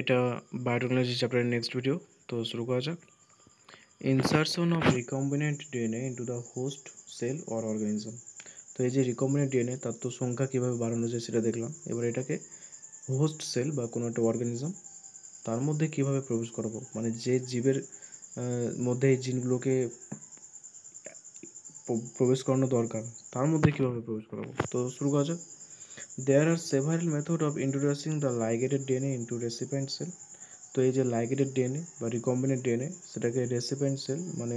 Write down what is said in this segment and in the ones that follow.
এটা বায়োটেকনোলজি চ্যাপ্টারের next video. তো শুরু করা যাক। Insertion of recombinant DNA into the host sell or organism. তো এই যে রিকম্বিনেন্ট ডিএনএ তার তো সংখ্যা কীভাবে বাড়ানো যায় সেটা দেখলাম। এবার এটাকে হোস্ট সেল বা কোনো একটা অর্গানিজম তার মধ্যে কীভাবে প্রবেশ করাবো, মানে যে জীবের মধ্যে এই জিনগুলোকে প্রবেশ করানো দরকার তার মধ্যে কীভাবে প্রবেশ করাবো। তো শুরু করা যাক। There are several methods of introducing the ligated DNA into recipient cell. তো এই যে লাইগেটেড ডিএনএ বা রিকম্বিনেন্ট ডিএনএ সেটাকে রেসিপিয়েন্ট সেল, মানে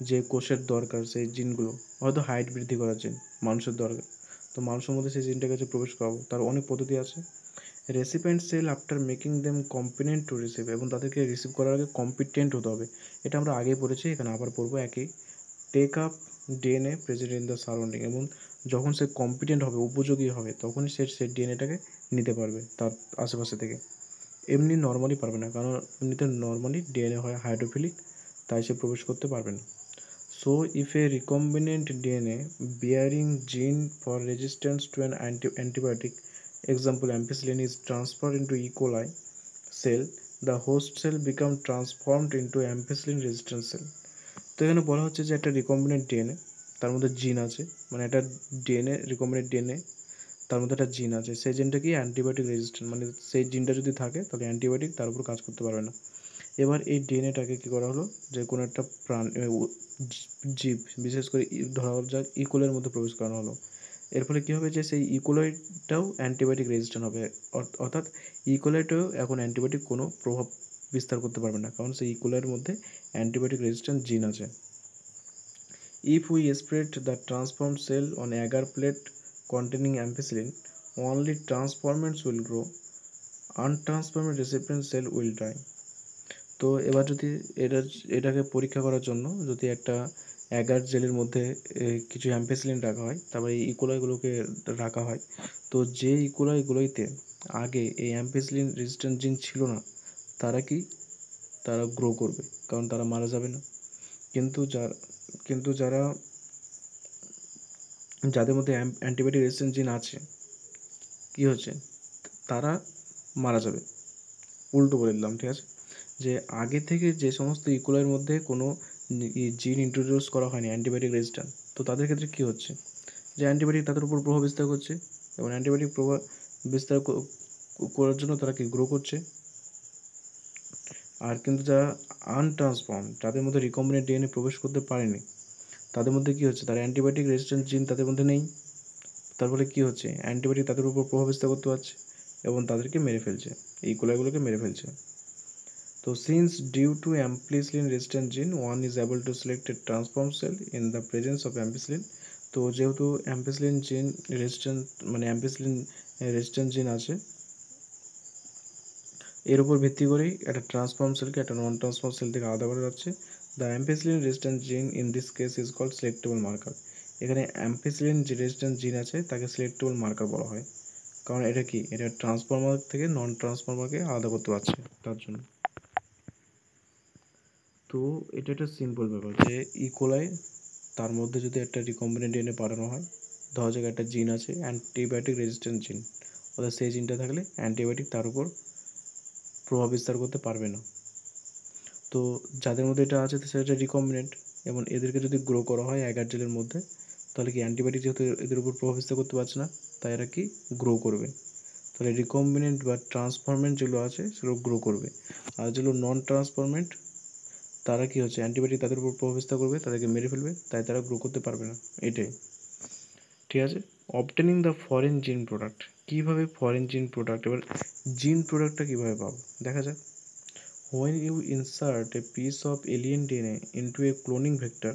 যে কোষের দরকার সেই জিনগুলো, হয়তো হাইট বৃদ্ধি করার জিন মানুষের দরকার, তো মানুষের মধ্যে সেই জিনটাকে যে প্রবেশ করাবো তার অনেক পদ্ধতি আছে। Recipient cell after making them competent to receive, এবং তাদেরকে রিসিভ করার আগে কম্পিটেন্ট হতে হবে। এটা আমরা আগেই পড়েছি, এখানে আবার পড়বো একই। Take up DNA present in the surrounding, এবং যখন সে কম্পিটেন্ট হবে, উপযোগী হবে, তখনই সে ডিএনএটাকে নিতে পারবে তার আশেপাশে থেকে। এমনি নর্মালি পারবে না, কারণ এমনিতে নর্মালি ডিএনএ হয় হাইড্রোফিলিক, তাই সে প্রবেশ করতে পারবে না। So if a recombinant DNA bearing gene for resistance to an antibiotic, example ampicillin, is transferred into E coli cell, the host cell become transformed into ampicillin resistant cell. তো এখানে বলা হচ্ছে যে একটা রিকম্বিনেন্ট ডিএনএ, তার মধ্যে জিন আছে, মানে একটা ডিএনএ রিকম্বিনেন্ট ডিএনএ, তার মধ্যে একটা জিন আছে, সেই জিনটা কি অ্যান্টিবায়োটিক রেজিস্ট্যান্ট, মানে সেই জিনটা যদি থাকে তাহলে অ্যান্টিবায়োটিক তার উপর কাজ করতে পারবে না। এবার এই ডিএনএটাকে কী করা হলো, যে কোনো একটা জীব, বিশেষ করে ধরা যাক ইকোলের মধ্যে প্রবেশ করানো হলো। এর ফলে কী হবে, যে সেই ইকোলাইটাও অ্যান্টিবায়োটিক রেজিস্ট্যান্ট হবে, অর্থাৎ ইকোলাইটাও এখন অ্যান্টিবায়োটিক কোনো প্রভাব বিস্তার করতে পারবে না, কারণ সেই ইকোলাইয়ের মধ্যে অ্যান্টিবায়োটিক রেজিস্ট্যান্ট জিন আছে। If we spread the transformed cell on agar plate containing ampicillin, only transformants will grow, untransformed recipient cell will die. তো এবার যদি এটাকে পরীক্ষা করার জন্য যদি একটা অ্যাগার জেলের মধ্যে কিছু অ্যাম্পিসিলিন রাখা হয়, তারপরে এই ইকোলাইগুলোকে রাখা হয়, তো যে ইকোলাইগুলোতে আগে এই অ্যাম্পিসিলিন রেজিস্ট্যান্ট জিন ছিল না, তারা গ্রো করবে, কারণ তারা মারা যাবে না। কিন্তু যাদের মধ্যে অ্যান্টিবায়োটিক রেজিস্ট্যান্ট জিন আছে, কী হচ্ছে, তারা মারা যাবে। উল্টো বলে দিলাম, ঠিক আছে, যে আগে থেকে যে সমস্ত ইকোলাইয়ের মধ্যে কোনো জিন ইন্ট্রোডিউস করা হয়নি অ্যান্টিবায়োটিক রেজিস্ট্যান্ট, তো তাদের ক্ষেত্রে কী হচ্ছে, যে অ্যান্টিবায়োটিক তাদের উপর প্রভাব বিস্তার করছে, এবং অ্যান্টিবায়োটিক প্রভাব বিস্তার করার জন্য তারা কি গ্রো করছে। আর কিন্তু যারা আনট্রান্সফর্ম, যাদের মধ্যে রিকম্বিনেন্ট ডিএনএ প্রবেশ করতে পারেনি, তাদের মধ্যে কী হচ্ছে, তারা অ্যান্টিবায়োটিক রেজিস্ট্যান্ট জিন তাদের মধ্যে নেই, তার ফলে কী হচ্ছে, অ্যান্টিবায়োটিক তাদের উপর প্রভাব বিস্তার করতে পারছে এবং তাদেরকে মেরে ফেলছে, এই কোলাইগুলোকে মেরে ফেলছে। তো since due to ampicillin resistant gene, one is able to select a transform cell in the presence of ampicillin. তো যেহেতু অ্যাম্পিসিলিন জিন রেজিস্ট্যান্ট, মানে অ্যাম্পিসিলিন রেজিস্ট্যান্ট জিন আছে, এর উপর ভিত্তি করেই একটা ট্রান্সফর্ম সেলকে একটা নন ট্রান্সফর্ম সেল থেকে আলাদা করা যাচ্ছে। The ampicillin resistant gene in this case is called selectable marker. এখানে অ্যাম্পিসিলিন যে রেজিস্ট্যান্ট জিন আছে তাকে সিলেক্টেবল মার্কার বলা হয়, কারণ এটা কি, এটা ট্রান্সফর্মার থেকে নন ট্রান্সফর্মারকে আলাদা করতে পারছে তার জন্য। তো এটা একটা সিম্পল ব্যাপার, যে ইকোলাই তার মধ্যে যদি একটা রিকম্বিনেন্ট ডিএনএ পাঠানো হয়, ধরা যাক একটা জিন আছে অ্যান্টিবায়োটিক রেজিস্ট্যান্ট জিন, অর্থাৎ সেই জিনটা থাকলে অ্যান্টিবায়োটিক তার উপর প্রভাব বিস্তার করতে পারবে না। তো যাদের মধ্যে এটা আছে সেটা রিকম্বিনেন্ট, এবং এদেরকে যদি গ্রো করা হয় অ্যাগার জেলের মধ্যে, তাহলে কি অ্যান্টিবায়োটিক যেহেতু এদের উপর প্রভাব বিস্তার করতে পারছে না, তাই এরা কি গ্রো করবে। তাহলে রিকম্বিনেন্ট বা ট্রান্সফরমেন্ট যেগুলো আছে সেগুলো গ্রো করবে, আর যেগুলো নন ট্রান্সফরমেন্ট তারা কি হচ্ছে, অ্যান্টিবায়োটিক তাদের উপর প্রভাব বিস্তার করবে, তাদেরকে মেরে ফেলবে, তাই তারা গ্রো করতে পারবে না। এটাই, ঠিক আছে। অবটেনিং দ্য ফরেন জিন প্রোডাক্ট, কীভাবে ফরেন জিন প্রোডাক্ট, এবার জিন প্রোডাক্টটা কীভাবে পাবো দেখা যাক। When you insert a piece of alien DNA into a cloning vector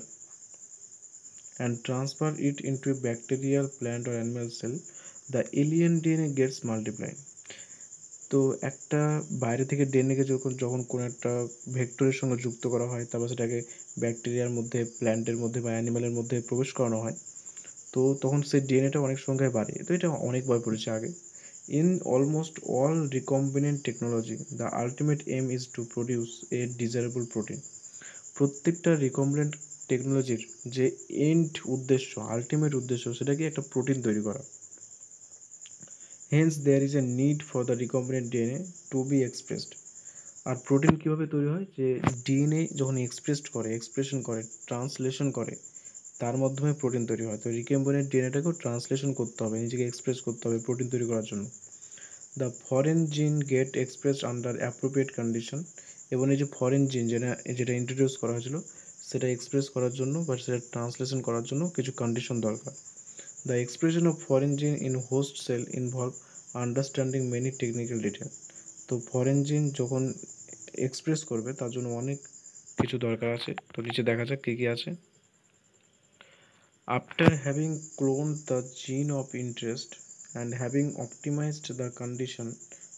and transfer it into a bacterial, plant or animal cell, the alien DNA gets multiplied. তো একটা বাইরে থেকে ডিএনএকে যখন কোনো একটা ভেক্টরের সঙ্গে যুক্ত করা হয়, তারপর সেটাকে ব্যাকটেরিয়ার মধ্যে, প্ল্যান্টের মধ্যে বা অ্যানিমালের মধ্যে প্রবেশ করানো হয়, তো তখন সেই ডিএনএটা অনেক সংখ্যায় বাড়ে। তো এটা অনেকবার পড়েছে আগে। In almost all recombinant technology, the ultimate aim is to produce a desirable protein. প্রত্যেকটা রিকম্বিনেন্ট টেকনোলজির যে এন্ড উদ্দেশ্য, আলটিমেট উদ্দেশ্য, সেটা কি একটা প্রোটিন তৈরি করা। Hence there is a need for the recombinant DNA to be expressed. আর প্রোটিন কীভাবে তৈরি হয়, যে ডিএনএ যখন এক্সপ্রেশন করে ট্রান্সলেশন করে, তার মাধ্যমে প্রোটিন তৈরি হয়। তো রিকম্বিনেন্ট ডিএনএটাকেও ট্রান্সলেশন করতে হবে, নিজেকে এক্সপ্রেস করতে হবে প্রোটিন তৈরি করার জন্য। The foreign gene get expressed under appropriate condition, এবং এই যে ফরেন জিন যেটা ইন্ট্রোডিউস করা হয়েছিল, সেটা এক্সপ্রেস করার জন্য বা সেটা ট্রান্সলেশন করার জন্য কিছু কন্ডিশন দরকার। দ্য এক্সপ্রেশন অফ ফরেন জিন in host cell involve understanding many technical detail. তো ফরেন জিন যখন এক্সপ্রেস করবে তার জন্য অনেক কিছু দরকার আছে। তো নিচে দেখা যাক কী কী আছে। After having cloned the gene of interest and having optimized the condition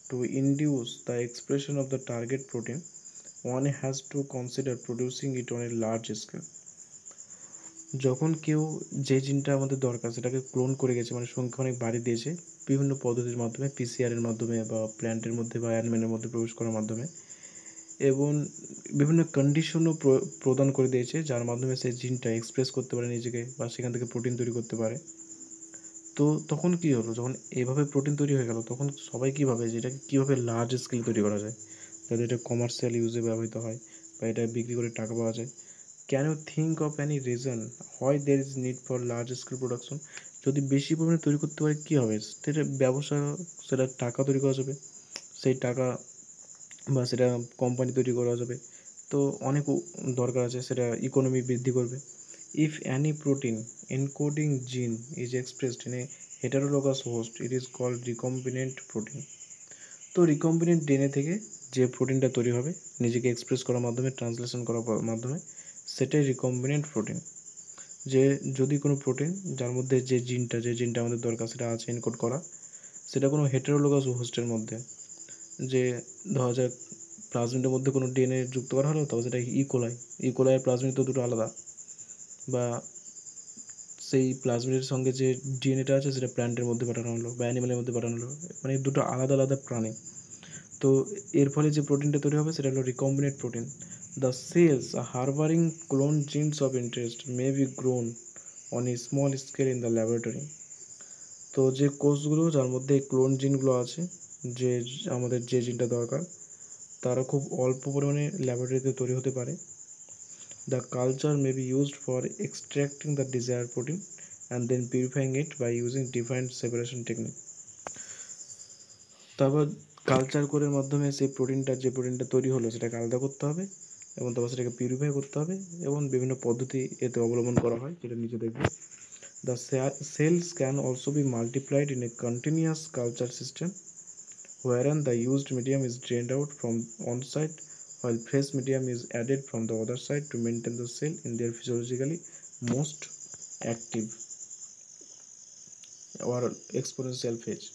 to induce the expression of the target protein, one has to consider producing it on a large scale. যখন কেউ যে জিনটা আমাদের দরকার সেটাকে ক্লোন করে গেছে, মানে সংখ্যা অনেক বাড়িয়ে দিয়েছে বিভিন্ন পদ্ধতির মাধ্যমে, পিসিআরের মাধ্যমে বা প্ল্যান্টের মধ্যে বা অ্যানিমেলের মধ্যে প্রবেশ করার মাধ্যমে, এবং বিভিন্ন কন্ডিশনও প্রদান করে দিয়েছে যার মাধ্যমে সেই জিনটা এক্সপ্রেস করতে পারে নিজেকে বা সেখান থেকে প্রোটিন তৈরি করতে পারে। তো তখন কী হলো, যখন এভাবে প্রোটিন তৈরি হয়ে গেল, তখন সবাই কী ভাবে যে এটাকে কীভাবে লার্জ স্কেল তৈরি করা যায়, যাতে এটা কমার্শিয়াল ইউজে ব্যবহৃত হয় বা এটা বিক্রি করে টাকা পাওয়া যায়। Can you think of any reason why there is need for large scale production? যদি বেশি পরিমাণে তৈরি করতে পারে কী হবে, সেটা ব্যবসা, সেটা টাকা তৈরি করা যাবে, সেই টাকা বা সেটা কোম্পানি তৈরি করা যাবে। তো অনেক দরকার আছে, সেটা ইকোনমি বৃদ্ধি করবে। If any protein encoding gene is expressed in a heterologous host, it is called recombinant protein. তো রিকম্বিনেন্ট ডিএনএ থেকে যে প্রোটিনটা তৈরি হবে নিজেকে এক্সপ্রেস করার মাধ্যমে, ট্রান্সলেশন করার মাধ্যমে, সেটাই রিকম্বিনেন্ট প্রোটিন। যে যদি কোনো প্রোটিন যার মধ্যে যে জিনটা আমাদের দরকার সেটা আছে এনকোড করা, সেটা কোনো হেটারোলগাস হোস্টের মধ্যে, যে ধরা যাক প্লাজমিডের মধ্যে কোনো ডিএনএ যুক্ত করা হলো, তবে সেটা ইকোলাই আর প্লাজমিড তো দুটো আলাদা, বা সেই প্লাজমিডের সঙ্গে যে ডিএনএটা আছে সেটা প্ল্যান্টের মধ্যে পাঠানো হলো বা অ্যানিমেলের মধ্যে পাঠানো হলো, মানে দুটো আলাদা আলাদা প্রাণী। তো এর ফলে যে প্রোটিনটা তৈরি হবে সেটা হলো recombinant protein. The cells harbouring clone genes of interest may be grown on a small scale in the laboratory. তো যে কোষগুলো যার মধ্যে ক্লোন জিনগুলো আছে, যে আমাদের যে জিনটা দরকার, তারা খুব অল্প পরিমাণে ল্যাবরেটরিতে তৈরি হতে পারে। The culture may be used for extracting the desired protein and then purifying it by using different separation technique. তারপর কালচার কোরের মাধ্যমে সেই যে প্রোটিনটা তৈরি হলো সেটাকে আলাদা করতে হবে, এবং তারপর সেটাকে পিউরিফাই করতে হবে, এবং বিভিন্ন পদ্ধতি এতে অবলম্বন করা হয়, যেটা নিচে দেখবে। The cells can also be multiplied in a continuous culture system wherein the used medium is drained out from one side while fresh medium is added from the other side to maintain the cell in their physiologically most active or exponential phase.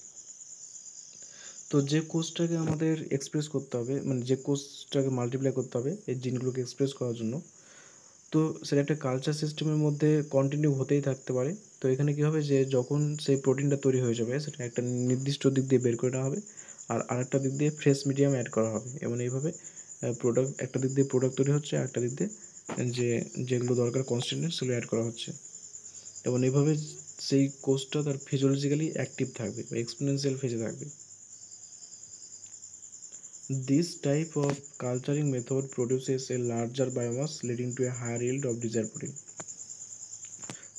তো যে কোষটাকে আমাদের express করতে হবে, মানে যে কোষটাকে multiply করতে হবে এই জিনগুলোকে এক্সপ্রেস করার জন্য, তো সেটা একটা কালচার সিস্টেমের মধ্যে কন্টিনিউ হতেই থাকতে পারে। তো এখানে কী হবে, যে যখন সেই প্রোটিনটা তৈরি হয়ে যাবে সেটা একটা নির্দিষ্ট দিক দিয়ে বের করে নেওয়া হবে, আর আরেকটা দিক দিয়ে ফ্রেশ মিডিয়াম অ্যাড করা হবে, এবং এইভাবে একটা দিক দিয়ে প্রোডাক্ট তৈরি হচ্ছে, আর একটা দিক দিয়ে যেগুলো দরকার কনস্টিটিউয়েন্ট সেগুলো অ্যাড করা হচ্ছে, এবং এইভাবে সেই কোষটা তার ফিজিওলজিক্যালি অ্যাক্টিভ থাকবে বা এক্সপোনেনশিয়াল ফেজে থাকবে। This type of culturing method produces a larger biomass leading to a higher yield of desired protein.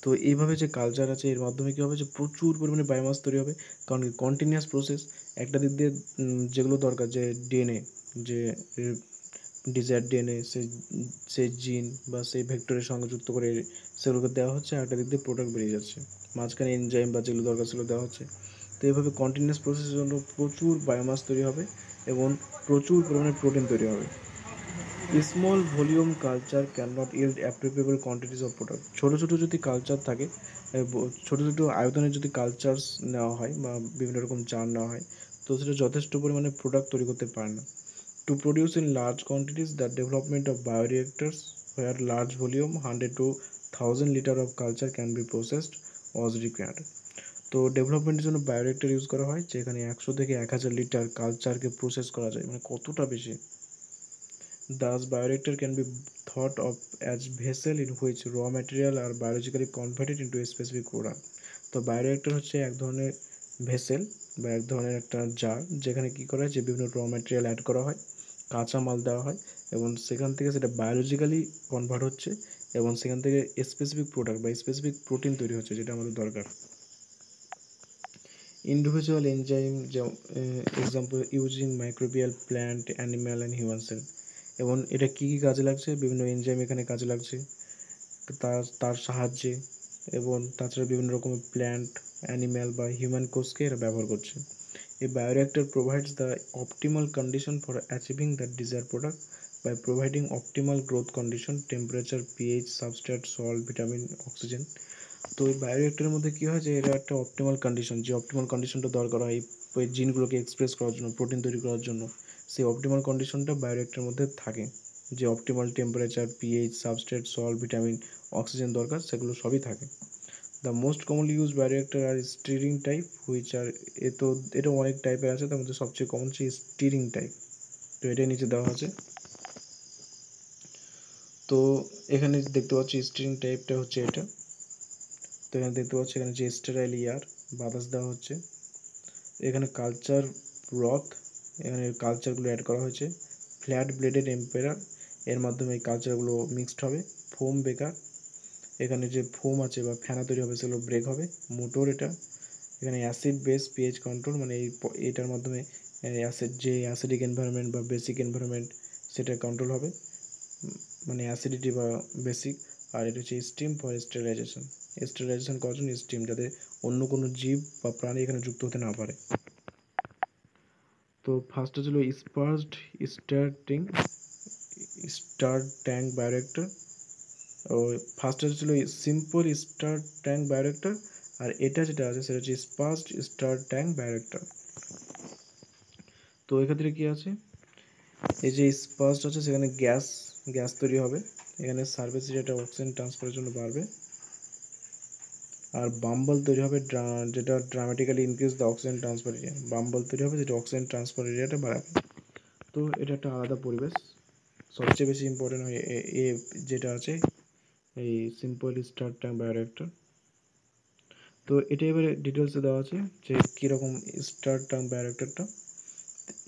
তো এইভাবে যে কালচার আছে এর মাধ্যমে কী হবে, যে প্রচুর পরিমাণে বায়োমাস তৈরি হবে, কারণ কন্টিনিউয়াস প্রসেস। একটা দিক দিয়ে যেগুলো দরকার, যে ডিএনএ, যে ডিজায়ার ডিএনএ, সেই জিন বা সেই ভেক্টরের সঙ্গে যুক্ত করে সেগুলোকে দেওয়া হচ্ছে, আর একটা দিক দিয়ে প্রোডাক্ট বেরিয়ে যাচ্ছে, মাঝখানে এনজাইম বা যেগুলো দরকার সেগুলো দেওয়া হচ্ছে। তো এইভাবে কন্টিনিউয়াস প্রসেসের জন্য প্রচুর বায়োমাস তৈরি হবে এবং প্রচুর পরিমাণে প্রোটিন তৈরি হবে। Small volume culture can not yield appropriable quantities of product. ছোটো ছোটো যদি কালচার থাকে, ছোটো ছোটো আয়তনের যদি কালচার্স নেওয়া হয় বা বিভিন্ন রকম জার নেওয়া হয়, তো সেটা যথেষ্ট পরিমাণে প্রোডাক্ট তৈরি করতে পারে না। To produce in large quantities the development of bioreactors where large volume 100 to 1000 litre of culture can be processed was required. তো ডেভেলপমেন্টের জন্য বায়োরিয়েক্টর ইউজ করা হয়, যেখানে 100 থেকে 1000 লিটার কালচারকে প্রসেস করা যায়, মানে কতটা বেশি। Thus, bioreactor can be thought of as vessel in which raw material are biologically converted into a specific product. তো বায়োরিয়েক্টর হচ্ছে এক ধরনের ভেসেল বা এক ধরনের একটা জার, যেখানে কী করা হয়, যে বিভিন্ন র ম্যাটেরিয়াল অ্যাড করা হয় কাঁচা মাল দেওয়া হয় এবং সেখান থেকে সেটা বায়োলজিক্যালি কনভার্ট হচ্ছে এবং সেখান থেকে স্পেসিফিক প্রোডাক্ট বা স্পেসিফিক প্রোটিন তৈরি হচ্ছে, যেটা আমাদের দরকার। Individual enzyme, example using microbial, plant, animal and human sell. এবং এটা কী কী কাজে লাগছে, বিভিন্ন এনজাইম এখানে কাজে লাগছে তার সাহায্যে, এবং তাছাড়া বিভিন্ন রকমের প্ল্যান্ট, অ্যানিম্যাল বা হিউম্যান কোষকে এরা ব্যবহার করছে। A bioreactor provides the optimal condition for achieving the desired product by providing optimal growth condition, temperature, pH, substrate, salt, vitamin, oxygen. তো এই বায়োরিঅ্যাক্টরের মধ্যে কী হয় যে এটা একটা অপটিমাল কন্ডিশন, যে অপটিমাল কন্ডিশনটা দরকার হয় এই জিনগুলোকে এক্সপ্রেস করার জন্য, প্রোটিন তৈরি করার জন্য, সেই অপটিমাল কন্ডিশনটা বায়োরিঅ্যাক্টরের মধ্যে থাকে। যে optimal temperature, pH, substrate, salt, vitamin, oxygen দরকার, সেগুলো সবই থাকে। The most commonly use bioreactor are stirring type which are, এটা অনেক টাইপের আছে, তার মধ্যে সবচেয়ে কমন হচ্ছে স্টিরিং টাইপ। তো এটাই নিচে দেওয়া আছে। তো এখানে দেখতে পাচ্ছি স্টিরিং টাইপটা হচ্ছে এটা। তো এখানে দেখতে পাচ্ছি এখানে যে স্টেরাইল এয়ার, বাতাস দেওয়া হচ্ছে। এখানে কালচার ব্রথ, এখানে কালচারগুলো অ্যাড করা হয়েছে। ফ্ল্যাট ব্লেডেড এম্পেরার, এর মাধ্যমে এই কালচারগুলো মিক্সড হবে। ফোম বেকার, এখানে যে ফোম আছে বা ফেনা তৈরি হবে সেগুলো ব্রেক হবে। মোটর এটা, এখানে অ্যাসিড বেস পিএইচ কন্ট্রোল, মানে এটার মাধ্যমে অ্যাসিডিক এনভায়রনমেন্ট বা বেসিক এনভায়রনমেন্ট সেটা কন্ট্রোল হবে, মানে অ্যাসিডিটি বা বেসিক। আর এটা হচ্ছে স্টিম ফর স্টেরিলাইজেশন, স্টেরিলাইজেশন করার জন্য স্টিম, যাতে অন্য কোনো জীব বা প্রাণী এখানে যুক্ত হতে না পারে। তো ফার্স্ট ছিল স্পার্সড স্টার ট্যাঙ্ক বায়োরিঅ্যাক্টর, ও ফার্স্টে ছিল সিম্পল স্টার ট্যাঙ্ক বায়োরিঅ্যাক্টর, আর এটা যেটা আছে সেটা হচ্ছে স্পার্সড স্টার ট্যাঙ্ক বায়োরিঅ্যাক্টর। তো এক্ষেত্রে কী আছে, এই যে স্পার্সড আছে সেখানে গ্যাস তৈরি হবে, এখানে সারফেস এরিয়াটা অক্সিজেন ট্রান্সফারের জন্য বাড়বে। আর বাম্বল তৈরি হবে, যেটা dramatically increase the oxygen transfer area, bumble তৈরি হবে যেটা অক্সিজেন ট্রান্সফার এরিয়াটা বাড়াবে। তো এটা একটা আলাদা পরিবেশ। সবচেয়ে বেশি ইম্পর্টেন্ট হয় যেটা আছে এই সিম্পল স্টার ট্যাঙ্ক বায়োরিঅ্যাক্টর। তো এটা এবারে ডিটেলসে দেওয়া আছে যে কীরকম স্টার ট্যাঙ্ক বায়োরিঅ্যাক্টরটা।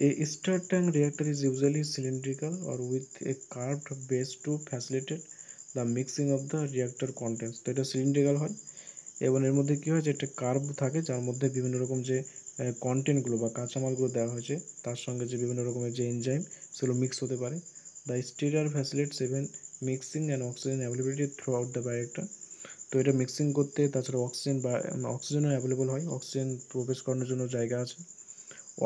A stir tank reactor is usually cylindrical or with a curved base to facilitate the mixing of the reactor contents. তো এটা সিলিন্ড্রিক্যাল হয় এবং এর মধ্যে কী হয় যে একটা কার্ভ থাকে যার মধ্যে বিভিন্ন রকম যে কন্টেন্টগুলো বা কাঁচামালগুলো দেওয়া হয়েছে তার সঙ্গে যে বিভিন্ন রকমের যে এনজাইম সেগুলো মিক্স হতে পারে। The stirrer facilitates even mixing and oxygen availability throughout the bioreactor. তো এটা মিক্সিং করতে তাছাড়া অক্সিজেনও অ্যাভেলেবল হয়, অক্সিজেন প্রবেশ করানোর জন্য জায়গা আছে।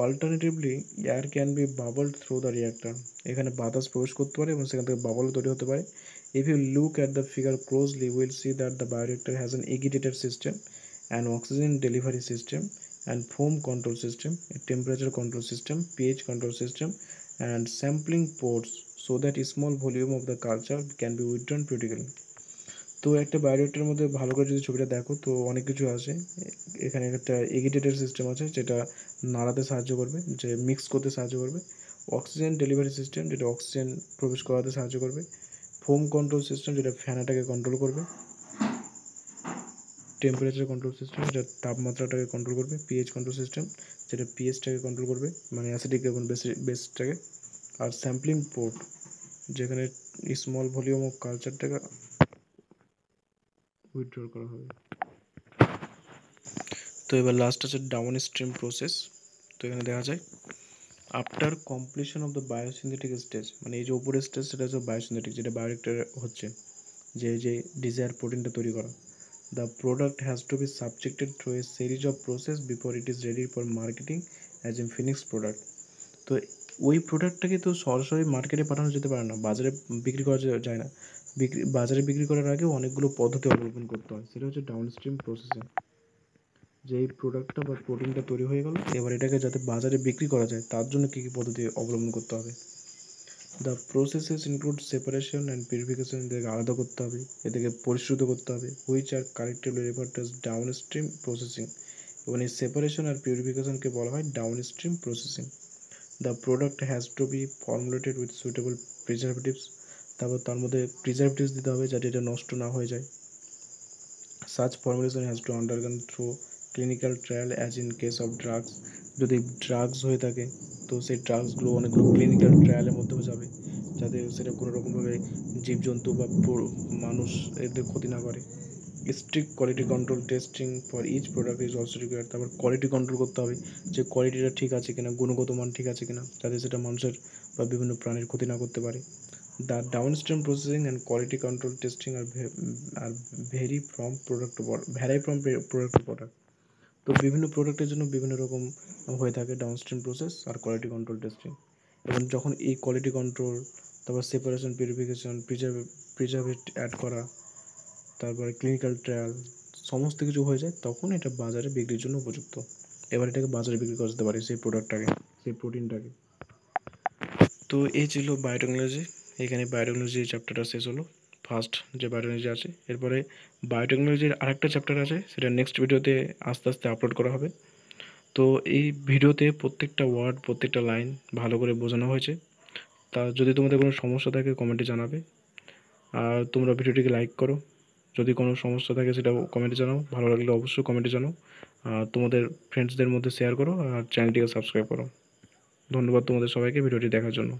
Alternatively air can be bubbled through the reactor, এখানে বাতাস প্রবেশ করতে পারে এবং সেখান থেকে বাবলও তৈরি হতে পারে। If you look at the figure closely will see that the bioreactor has an agitated system, an oxygen delivery system, and foam control system, a temperature control system, pH control system, and sampling ports so that a small volume of the culture can be withdrawn critically. তো একটা বায়োরিঅ্যাক্টরের মধ্যে ভালো করে যদি ছবিটা দেখো তো অনেক কিছু আছে। এখানে একটা এগিটেটেড সিস্টেম আছে যেটা নাড়াতে সাহায্য করবে, যে মিক্স করতে সাহায্য করবে। অক্সিজেন ডেলিভারি সিস্টেম, যেটা অক্সিজেন প্রবেশ করাতে সাহায্য করবে। ফোম কন্ট্রোল সিস্টেম, যেটা ফ্যানাটাকে কন্ট্রোল করবে। টেম্পারেচার কন্ট্রোল সিস্টেম, যেটা তাপমাত্রাটাকে কন্ট্রোল করবে। পিএইচ কন্ট্রোল সিস্টেম, যেটা পিএইচটাকে কন্ট্রোল করবে, মানে অ্যাসিডিক এবং বেসটাকে। আর স্যাম্পলিং পোর্ট, যেখানে স্মল ভলিউম অফ কালচারটাকে উইথড্র করা হবে। তো এবার লাস্ট আছে ডাউন স্ট্রিম প্রসেস। তো এখানে দেখা যায় after completion of the biosynthetic stage, মানে এই যে উপরের স্টেজ সেটা হচ্ছে বায়োসিনথেটিক, যেটা বায়োরিঅ্যাক্টর হচ্ছে যে ডিজায়ার প্রোটিনটা তৈরি করা। The product has to B subjected through a series of process before it is ready for marketing as a finished product. তো ওই প্রোডাক্টটাকে তো সরাসরি মার্কেটে পাঠানো যেতে পারে না, বাজারে বিক্রি করা যায় না। বাজারে বিক্রি করার আগেও অনেকগুলো পদ্ধতি অবলম্বন করতে হয়, সেটা হচ্ছে ডাউন স্ট্রিম প্রসেসিং। যে এই প্রোডাক্টটা বা প্রোটিনটা তৈরি হয়ে গেল, এবার এটাকে যাতে বাজারে বিক্রি করা যায় তার জন্য কী কী পদ্ধতি অবলম্বন করতে হবে। The processes include separation and purification, এদেরকে আলাদা করতে হবে, এদেরকে পরিশ্রুত করতে হবে, which are collectively referred to downstream processing. এবং এই সেপারেশন আর পিউরিফিকেশনকে বলা হয় downstream processing. The product has to be formulated with suitable preservatives, তারপর তার মধ্যে প্রিজারভেটিভস দিতে হবে যাতে এটা নষ্ট না হয়ে যায়। Such formulation has to undergone through clinical trial as in case of drugs, যদি ড্রাগস হয়ে থাকে তো সেই ড্রাগসগুলো অনেকগুলো ক্লিনিক্যাল ট্রায়ালের মধ্যেও যাবে, যাতে সেটা কোনো রকমভাবে জীবজন্তু বা মানুষ এদের ক্ষতি না করে। Strict quality control testing for each product is also required. তারপর কোয়ালিটি কন্ট্রোল করতে হবে যে কোয়ালিটিটা ঠিক আছে কিনা, গুণগত মান ঠিক আছে কিনা, যাতে সেটা মানুষের বা বিভিন্ন প্রাণীর ক্ষতি না করতে পারে। The downstream processing and quality control testing are vary from product to product. তো বিভিন্ন প্রোডাক্টের জন্য বিভিন্ন রকম হয়ে থাকে ডাউনস্ট্রিম প্রসেস আর কোয়ালিটি কন্ট্রোল টেস্টিং। এবং যখন এই কোয়ালিটি কন্ট্রোল, তারপর সেপারেশন, পিউরিফিকেশন, প্রিজারভেট অ্যাড করা, তারপরে ক্লিনিক্যাল ট্রায়াল সমস্ত কিছু হয়ে যায়, তখন এটা বাজারে বিক্রির জন্য উপযুক্ত। এবার এটাকে বাজারে বিক্রি করতে পারি সেই প্রোডাক্টটাকে, সেই প্রোটিনটাকে। তো এই ছিল বায়োটেকনোলজি। এখানে বায়োটেকনোলজি চ্যাপ্টারটা শেষ হলো, ফার্স্ট যে বায়োটেকনোলজি আছে। এরপরে বায়োটেকনোলজির আরেকটা চ্যাপ্টার আছে, সেটা নেক্সট ভিডিওতে আস্তে আস্তে আপলোড করা হবে। তো এই ভিডিওতে প্রত্যেকটা ওয়ার্ড, প্রত্যেকটা লাইন ভালো করে বোঝানো হয়েছে। তা যদি তোমাদের কোনো সমস্যা থাকে কমেন্টে জানাবে, আর তোমরা ভিডিওটিকে লাইক করো। যদি কোনো সমস্যা থাকে সেটাও কমেন্টে জানাও, ভালো লাগলে অবশ্যই কমেন্টে জানাও। আর তোমাদের ফ্রেন্ডসদের মধ্যে শেয়ার করো, আর চ্যানেলটিকে সাবস্ক্রাইব করো। ধন্যবাদ তোমাদের সবাইকে ভিডিওটি দেখার জন্য।